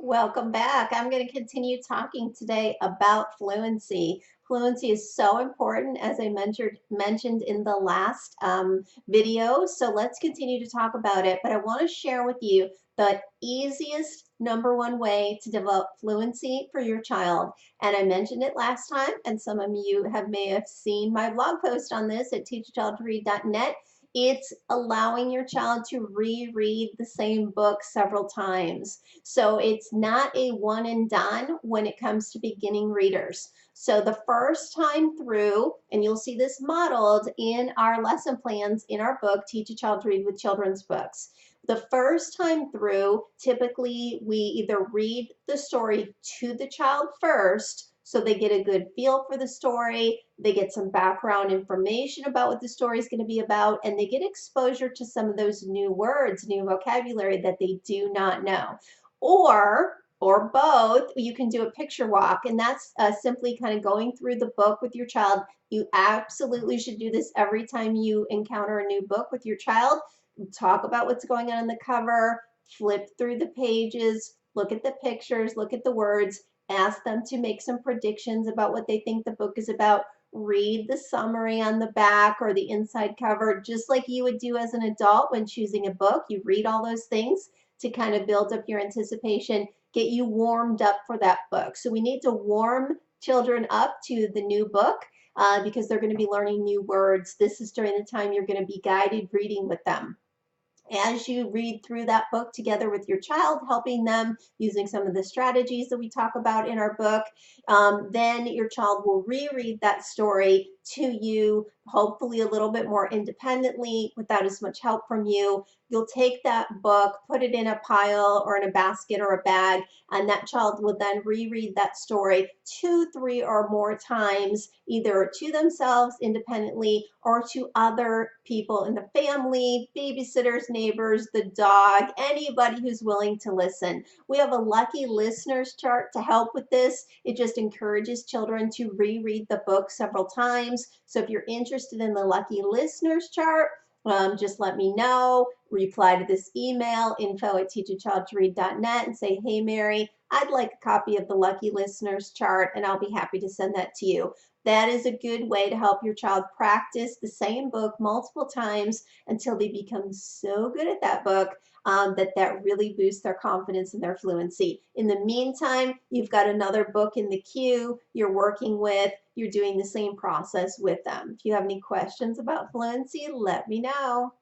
Welcome back. I'm going to continue talking today about fluency. Fluency is so important, as I mentioned in the last video. So let's continue to talk about it. But I want to share with you the easiest number one way to develop fluency for your child. And I mentioned it last time, and some of you may have seen my blog post on this at teachachildtoread.net. It's allowing your child to reread the same book several times. So it's not a one and done when it comes to beginning readers. So the first time through, and you'll see this modeled in our lesson plans in our book, Teach a Child to Read with Children's Books. The first time through, typically we either read the story to the child first, so they get a good feel for the story, they get some background information about what the story is going to be about, and they get exposure to some of those new words, new vocabulary that they do not know. Or both, you can do a picture walk, and that's simply kind of going through the book with your child. You absolutely should do this every time you encounter a new book with your child. Talk about what's going on the cover, flip through the pages, look at the pictures, look at the words, ask them to make some predictions about what they think the book is about. Read the summary on the back or the inside cover, just like you would do as an adult when choosing a book. You read all those things to kind of build up your anticipation, get you warmed up for that book. So we need to warm children up to the new book because they're going to be learning new words. This is during the time you're going to be guided reading with them. As you read through that book together with your child, helping them using some of the strategies that we talk about in our book, then your child will reread that story to you, hopefully a little bit more independently without as much help from you. You'll take that book, put it in a pile or in a basket or a bag, and that child will then reread that story 2, 3, or more times, either to themselves independently or to other people in the family, babysitters, neighbors, the dog, anybody who's willing to listen. We have a lucky listeners chart to help with this. It just encourages children to reread the book several times. So if you're interested in the lucky listeners chart, just let me know. Reply to this email, info@teachachildtoread.net, and say, hey, Mary, I'd like a copy of the lucky listeners chart, and I'll be happy to send that to you. That is a good way to help your child practice the same book multiple times until they become so good at that book that really boosts their confidence and their fluency. In the meantime, you've got another book in the queue you're working with. You're doing the same process with them. If you have any questions about fluency, let me know.